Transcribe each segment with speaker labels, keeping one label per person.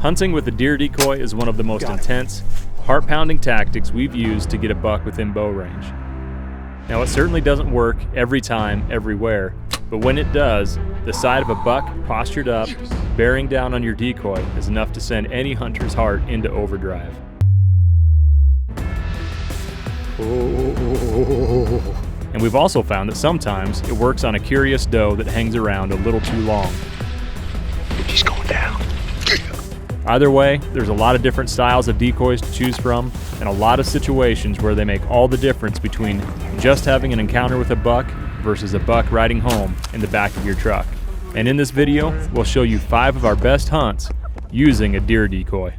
Speaker 1: Hunting with a deer decoy is one of the most intense, heart-pounding tactics we've used to get a buck within bow range. Now, it certainly doesn't work every time, everywhere, but when it does, the sight of a buck postured up, bearing down on your decoy is enough to send any hunter's heart into overdrive. And we've also found that sometimes it works on a curious doe that hangs around a little too long.
Speaker 2: She's going down.
Speaker 1: Either way, there's a lot of different styles of decoys to choose from, and a lot of situations where they make all the difference between just having an encounter with a buck versus a buck riding home in the back of your truck. And in this video, we'll show you 5 of our best hunts using a deer decoy.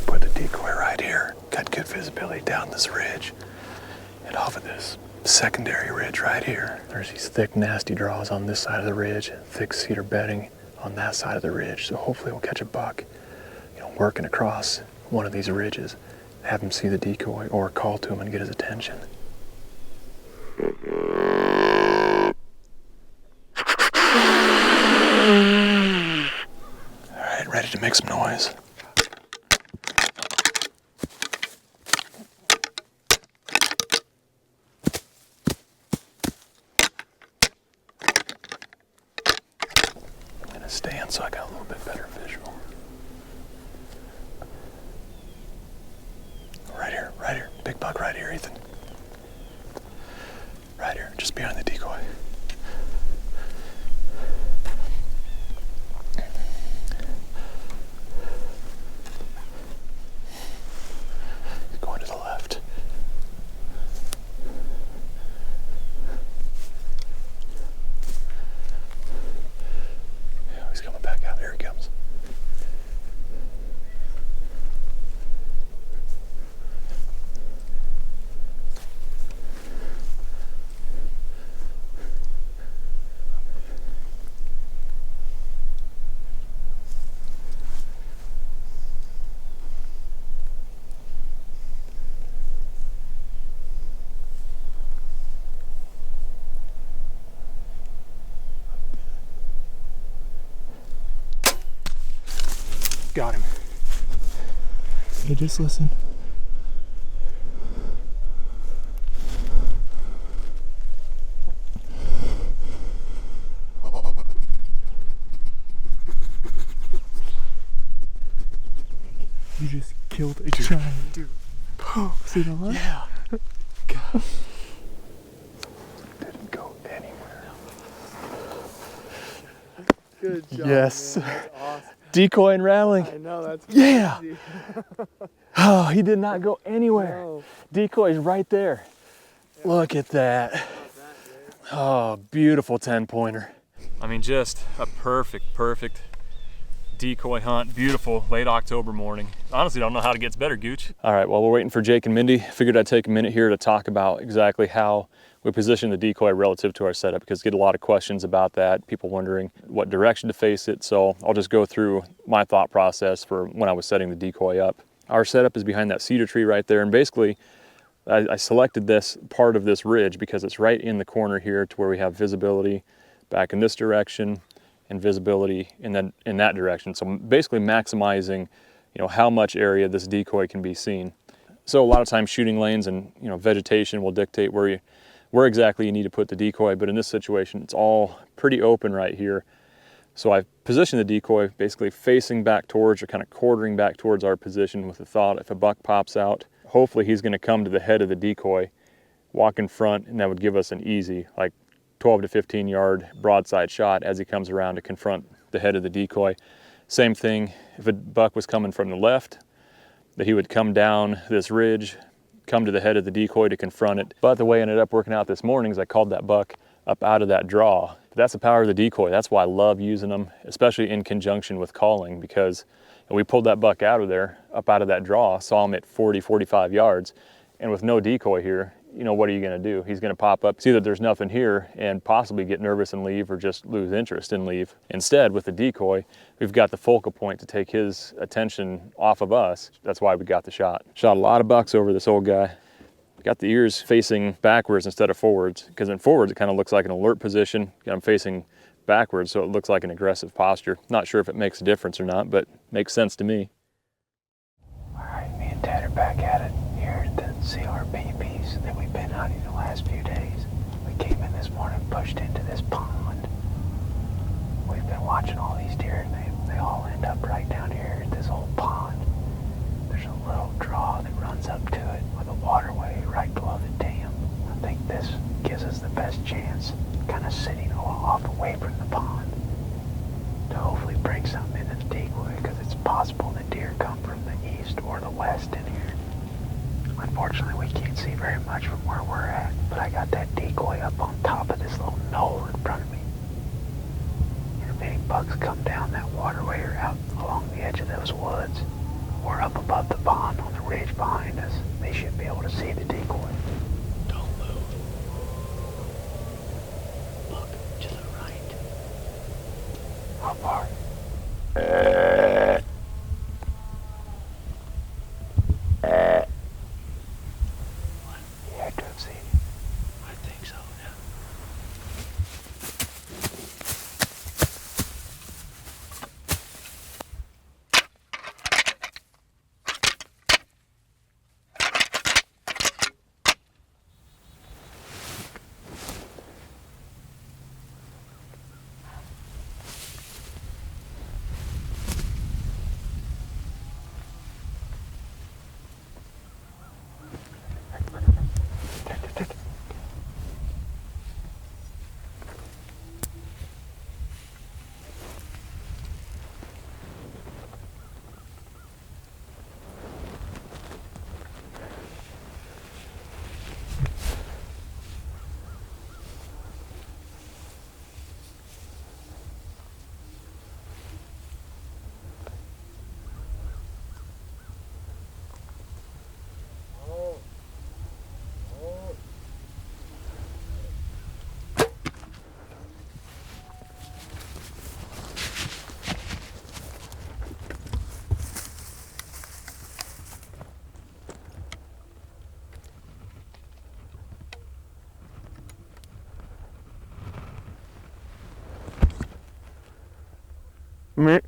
Speaker 2: Put the decoy right here. Got good visibility down this ridge and off of this secondary ridge right here. There's these thick, nasty draws on this side of the ridge, thick cedar bedding on that side of the ridge. So hopefully we'll catch a buck, working across one of these ridges, have him see the decoy or call to him and get his attention. All right, ready to make some noise. Stand so I got a little bit better visual. Right here, big buck right here, Ethan. Right here, just behind the decoy. He's going to the left. He's coming back out. There he comes. Got him.
Speaker 3: Hey, just listen. You just killed a giant. Dude. See the line?
Speaker 2: Yeah. God. Didn't go anywhere.
Speaker 3: Good job.
Speaker 2: Yes.
Speaker 3: Man. That's awesome.
Speaker 2: Decoy and rattling.
Speaker 3: I know, that's crazy.
Speaker 2: Yeah. Oh, he did not go anywhere.
Speaker 3: No.
Speaker 2: Decoy's right there. Yeah. Look at that. Oh, beautiful 10-pointer.
Speaker 1: I mean, just a perfect decoy hunt. Beautiful late October morning. Honestly, don't know how it gets better, Gooch. All right, well, we're waiting for Jake and Mindy. Figured I'd take a minute here to talk about exactly how we position the decoy relative to our setup, because we get a lot of questions about that, people wondering what direction to face it. So I'll just go through my thought process for when I was setting the decoy up. Our setup is behind that cedar tree right there, and basically I selected this part of this ridge because it's right in the corner here to where we have visibility back in this direction and visibility in that direction. So basically maximizing, how much area this decoy can be seen. So a lot of times shooting lanes and vegetation will dictate where exactly you need to put the decoy, but in this situation it's all pretty open right here. So I've positioned the decoy basically facing back towards, or kind of quartering back towards our position, with the thought if a buck pops out, hopefully he's going to come to the head of the decoy, walk in front, and that would give us an easy, like 12 to 15 yard broadside shot as he comes around to confront the head of the decoy. Same thing if a buck was coming from the left, that he would come down this ridge, come to the head of the decoy to confront it. But the way it ended up working out this morning is I called that buck up out of that draw. That's the power of the decoy. That's why I love using them, especially in conjunction with calling, because we pulled that buck out of there, up out of that draw, saw him at 40, 45 yards, and with no decoy here, what are you gonna do? He's gonna pop up, see that there's nothing here, and possibly get nervous and leave, or just lose interest and leave. Instead, with the decoy, we've got the focal point to take his attention off of us. That's why we got the shot. Shot a lot of bucks over this old guy. Got the ears facing backwards instead of forwards, because in forwards it kind of looks like an alert position. I'm facing backwards, so it looks like an aggressive posture. Not sure if it makes a difference or not, but makes sense to me.
Speaker 4: All right, me and Ted are back at it here at the CRP piece that we've been hunting the last few days. We came in this morning, pushed into this pond. We've been watching all these deer, and they all end up right down here at this old pond. There's a little draw that runs up to it with a waterway right below the dam. I think this gives us the best chance, kind of sitting off away from the pond, to hopefully bring something into the decoy, because it's possible that deer come from the east or the west in here. Unfortunately, we can't see very much from where we're at, but I got that decoy up on top of this little knoll in front of me. And if any bucks come down that waterway or out along the edge of those woods, or up above the pond on the ridge behind us, they should be able to see the decoy. Don't move. Look to the right. How far? You had to have seen it. I think so, yeah.
Speaker 3: Meh.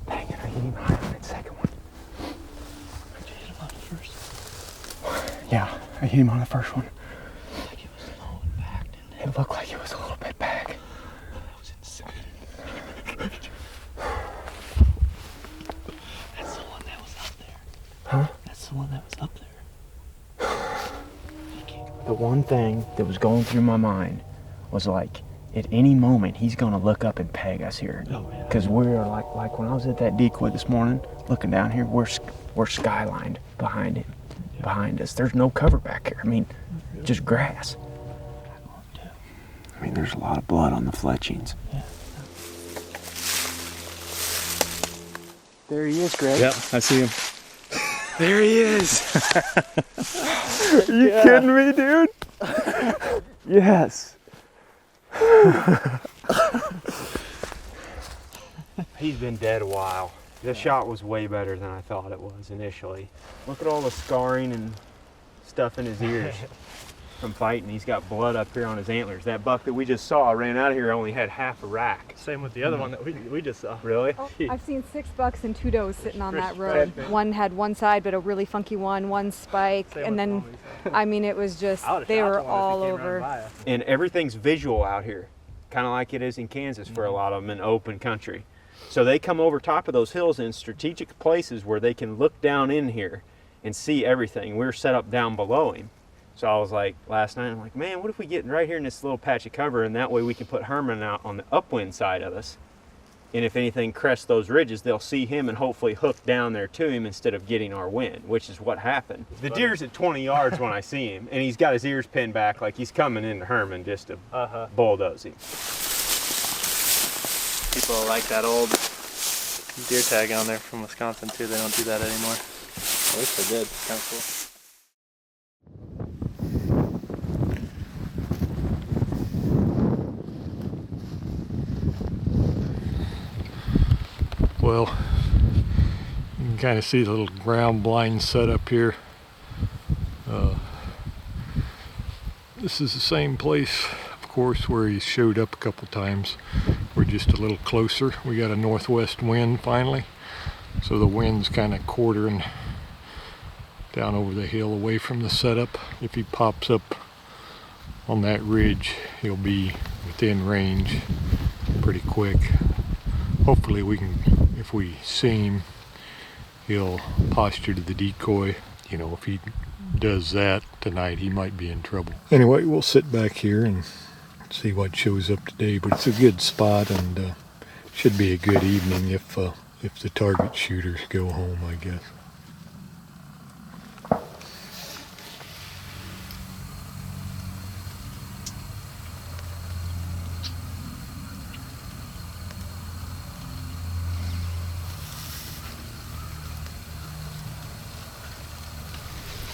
Speaker 4: Dang it, I hit him high on that second one.
Speaker 3: Did you hit him on the first? Yeah, I hit him on the first one.
Speaker 4: Like it was low and back, didn't it?
Speaker 3: It looked like it was a little bit back.
Speaker 4: That was insane. That's the one that was up there.
Speaker 3: Huh?
Speaker 4: That's the one that was up there. The one thing that was going through my mind was like, at any moment he's gonna look up and peg us here.
Speaker 3: Oh, yeah.
Speaker 4: Because we're like when I was at that decoy this morning, looking down here, we're skylined behind him, behind us. There's no cover back here. I mean, just grass.
Speaker 5: I mean, there's a lot of blood on the fletchings.
Speaker 4: Yeah. There he is, Greg.
Speaker 1: Yep, I see him.
Speaker 4: There he is.
Speaker 3: Are you kidding me, dude? Yes.
Speaker 5: He's been dead a while. This shot was way better than I thought it was initially. Look at all the scarring and stuff in his ears from fighting. He's got blood up here on his antlers. That buck that we just saw ran out of here only had half a rack.
Speaker 3: Same with the other one that we just saw.
Speaker 5: Really?
Speaker 6: Oh, I've seen 6 bucks and 2 does sitting on that road. One had one side, but a really funky one spike, and then, I mean, it was just, they were all over.
Speaker 5: And everything's visual out here, kind of like it is in Kansas for a lot of them in open country. So they come over top of those hills in strategic places where they can look down in here and see everything. We're set up down below him. So I was like, last night, I'm like, man, what if we get right here in this little patch of cover, and that way we can put Herman out on the upwind side of us. And if anything crests those ridges, they'll see him and hopefully hook down there to him instead of getting our wind, which is what happened. The deer's at 20 yards when I see him, and he's got his ears pinned back like he's coming into Herman just to bulldoze him.
Speaker 2: People like that old deer tag on there from Wisconsin too. They don't do that anymore.
Speaker 1: I wish they did. Kind of cool.
Speaker 7: Well, you can kind of see the little ground blind set up here. This is the same place, of course, where he showed up a couple times. We're just a little closer. We got a northwest wind finally, so the wind's kind of quartering down over the hill away from the setup. If he pops up on that ridge, he'll be within range pretty quick. Hopefully we can, if we see him, he'll posture to the decoy. You know, if he does that tonight, he might be in trouble. Anyway, we'll sit back here and see what shows up today, but it's a good spot and should be a good evening if the target shooters go home, I guess.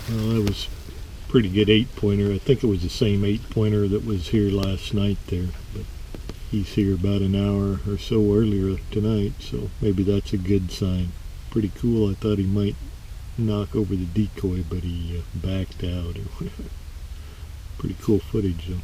Speaker 7: Well, that was a pretty good 8-pointer. I think it was the same 8-pointer that was here last night there, but he's here about an hour or so earlier tonight, so maybe that's a good sign. Pretty cool. I thought he might knock over the decoy, but he backed out or whatever. Pretty cool footage though.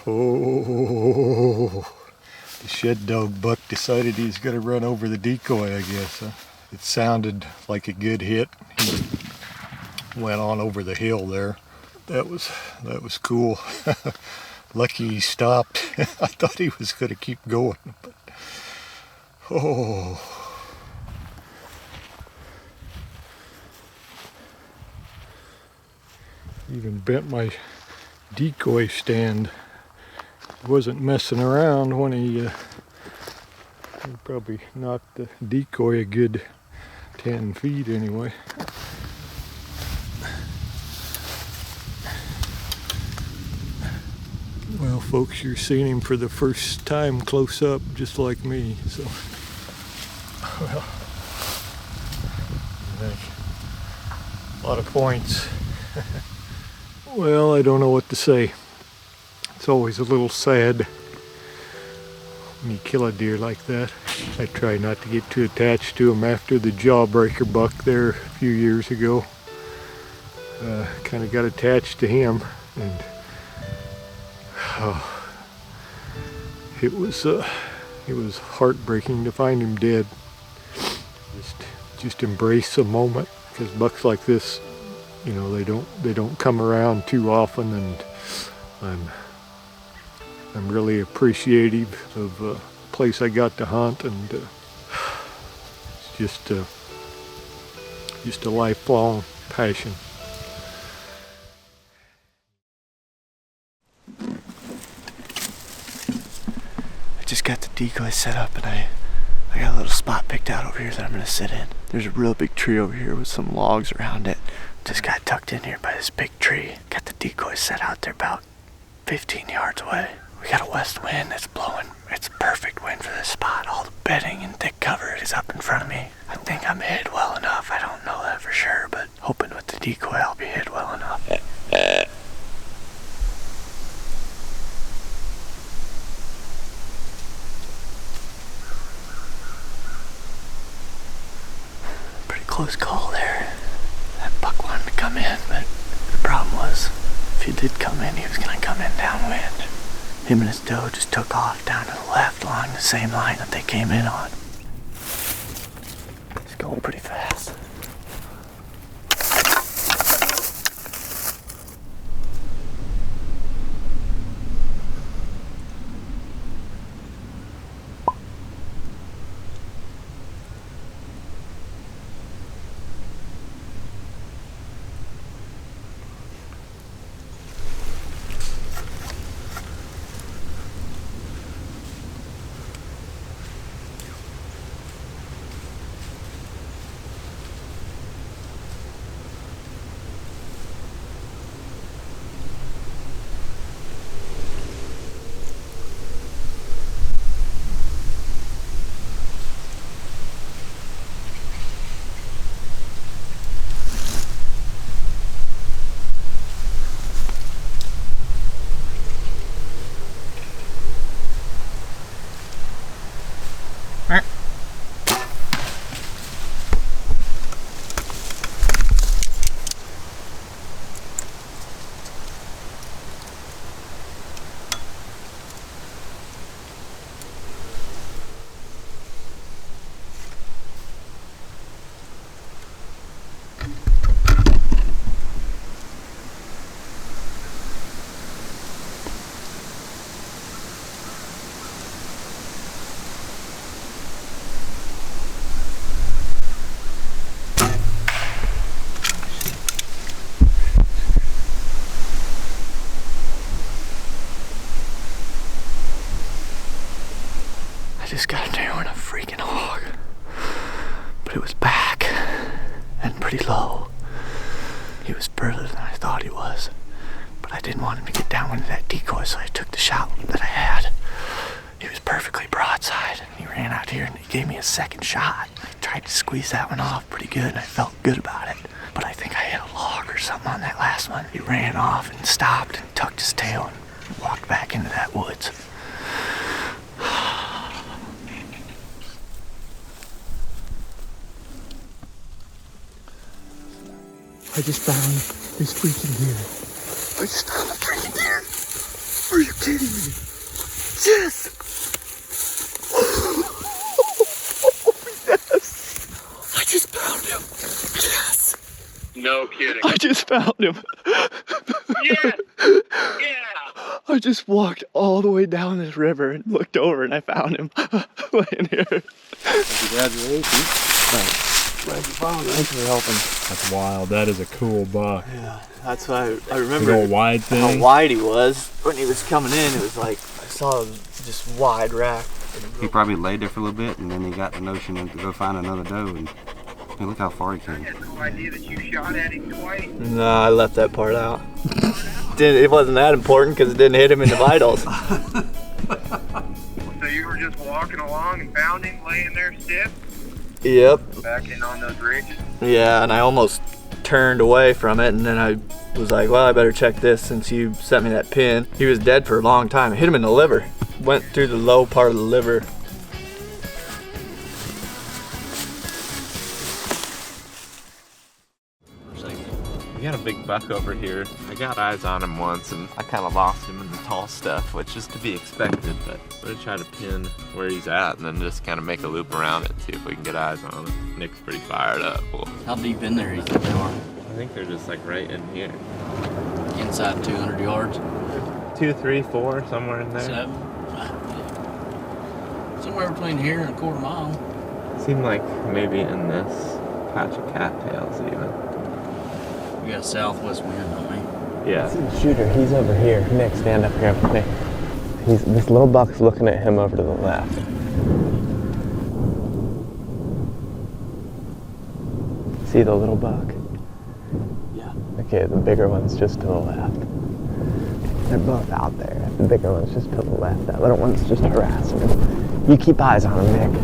Speaker 7: Oh, the shed dog buck decided he's going to run over the decoy, I guess. Huh? It sounded like a good hit. He went on over the hill there. That was cool. Lucky he stopped. I thought he was going to keep going. But, oh. Even bent my decoy stand. Wasn't messing around when he probably knocked the decoy a good 10 feet anyway. Well, folks, you're seeing him for the first time close up, just like me, so well, a lot of points. Well, I don't know what to say. It's always a little sad when you kill a deer like that. I try not to get too attached to him after the jawbreaker buck there a few years ago. Kind of got attached to him, and it was heartbreaking to find him dead. Just embrace the moment, because bucks like this, you know, they don't come around too often, and I'm really appreciative of the place I got to hunt, and it's just a lifelong passion.
Speaker 3: I just got the decoy set up, and I got a little spot picked out over here that I'm gonna sit in. There's a real big tree over here with some logs around it. Just got tucked in here by this big tree. Got the decoy set out there about 15 yards away. We got a west wind that's blowing. It's a perfect wind for this spot. All the bedding and thick cover is up in front of me. I think I'm hid well enough. I don't know that for sure, but hope decoy, I'll be hid well enough. Pretty close call there. That buck wanted to come in, but the problem was, if he did come in, he was gonna come in downwind. Him and his doe just took off down to the left along the same line that they came in on. It's going pretty fast. Just got a nail in a freaking hog, but it was back and pretty low. He was further than I thought he was, but I didn't want him to get down into that decoy, so I took the shot that I had. He was perfectly broadside, and he ran out here and he gave me a second shot. I tried to squeeze that one off pretty good, and I felt good about it, but I think I hit a log or something on that last one. He ran off and stopped and tucked his tail and walked back into that woods. I just found this freaking deer. I just found a freaking deer. Are you kidding me? Yes! Yes! I just found him. Yes!
Speaker 2: No kidding.
Speaker 3: I just found him.
Speaker 2: Yeah! Yeah!
Speaker 3: I just walked all the way down this river and looked over and I found him laying here.
Speaker 2: Congratulations.
Speaker 3: Thanks. Glad you found him. Thanks for helping.
Speaker 1: That's wild. That is a cool buck.
Speaker 3: Yeah, that's why I
Speaker 1: Big
Speaker 3: remember
Speaker 1: old wide thing.
Speaker 3: how wide he was when he was coming in. It was like I saw him just wide rack.
Speaker 8: He probably laid there for a little bit, and then he got the notion to go find another doe. And hey, look how far he came.
Speaker 2: I had no idea that you shot at him twice.
Speaker 3: No, I left that part out. It wasn't that important because it didn't hit him in the vitals.
Speaker 2: So you were just walking along and found him laying there stiff?
Speaker 3: Yep.
Speaker 2: Back in on those ridges?
Speaker 3: Yeah, and I almost turned away from it, and then I was like, well, I better check this since you sent me that pin. He was dead for a long time. I hit him in the liver. Went through the low part of the liver.
Speaker 9: We got a big buck over here. I got eyes on him once and I kind of lost him in the tall stuff, which is to be expected, but we're gonna try to pin where he's at and then just kind of make a loop around it and see if we can get eyes on him. Nick's pretty fired up.
Speaker 10: How deep in there do you think they are?
Speaker 9: I think they're just like right in here.
Speaker 10: Inside 200 yards?
Speaker 9: 2, 3, 4, somewhere in there.
Speaker 10: 7? Somewhere between here and a quarter mile.
Speaker 9: Seemed like maybe in this patch of cattails even.
Speaker 10: We got a southwest wind, don't we?
Speaker 9: Yeah.
Speaker 4: See the shooter, he's over here. Nick, stand up here. Nick. This little buck's looking at him over to the left. See the little buck?
Speaker 10: Yeah.
Speaker 4: Okay, the bigger one's just to the left. They're both out there. The bigger one's just to the left. That little one's just harassing him. You keep eyes on him, Nick.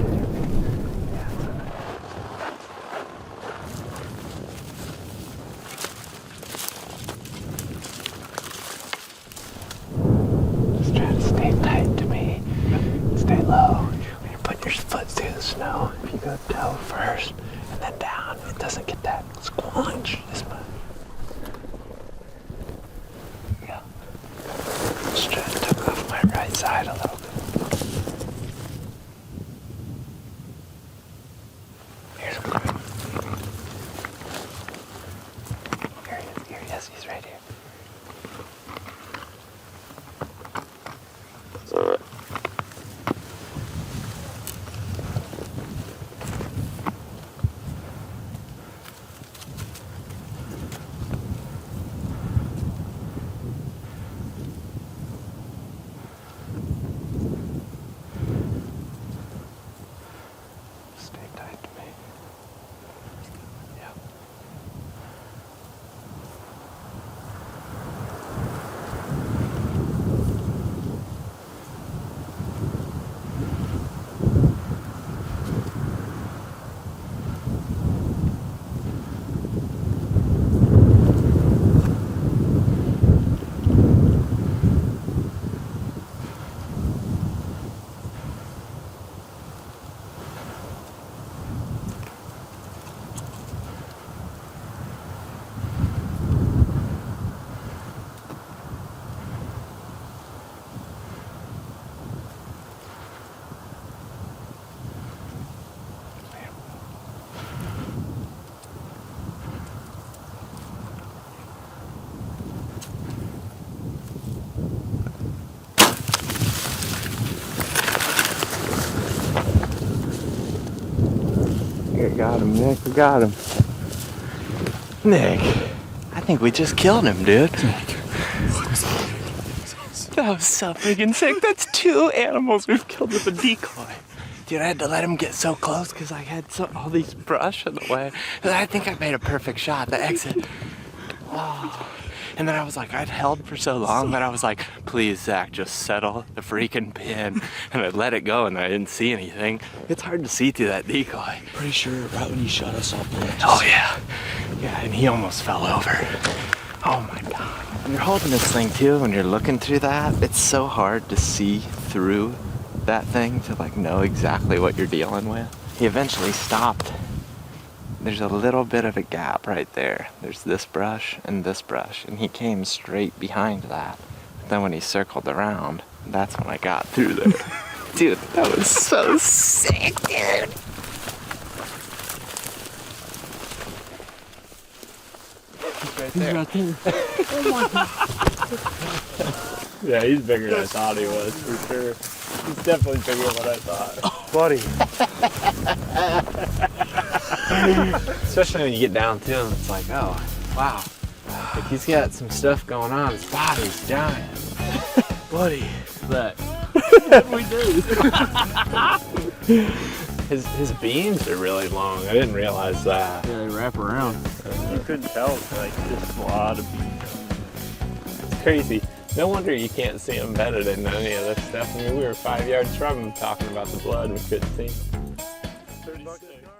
Speaker 4: know if you go toe first and then down, it doesn't get that squanch as much. Yeah. Just took off my right side a little bit. Here's a climb. Here he is, here he is, he's right here. Stay tight to me. Yeah.
Speaker 3: Here, got him, Nick. We got him. Nick, I think we just killed him, dude. That was so freaking sick. That's 2 animals we've killed with a decoy. Dude, I had to let him get so close because I had all these brush in the way. And I think I made a perfect shot, the exit. Oh. And then I was like, I'd held for so long that I was like, please, Zach, just settle the freaking pin. And I let it go and I didn't see anything. It's hard to see through that decoy.
Speaker 10: Pretty sure right when you shot us off the edge.
Speaker 3: Oh yeah. Yeah, and he almost fell over. Oh my God. When you're holding this thing too, when you're looking through that, it's so hard to see through that thing to like know exactly what you're dealing with. He eventually stopped. There's a little bit of a gap right there. There's this brush, and he came straight behind that. But then when he circled around, that's when I got through there. Dude, that was so sick, dude. He's right there.
Speaker 10: Oh my God.
Speaker 5: Yeah, he's bigger than I thought he was, for sure. He's definitely bigger than what I thought.
Speaker 3: Buddy.
Speaker 5: Especially when you get down to him, it's like, oh, wow. Like he's got some stuff going on. His body's giant.
Speaker 3: Buddy.
Speaker 5: But we do. His beams are really long. I didn't realize that.
Speaker 10: Yeah, they wrap around.
Speaker 5: You couldn't tell, like, just a lot of beams. It's crazy. No wonder you can't see him better than any of that stuff. I mean, we were 5 yards from him talking about the blood. We couldn't see him. $30 a yard.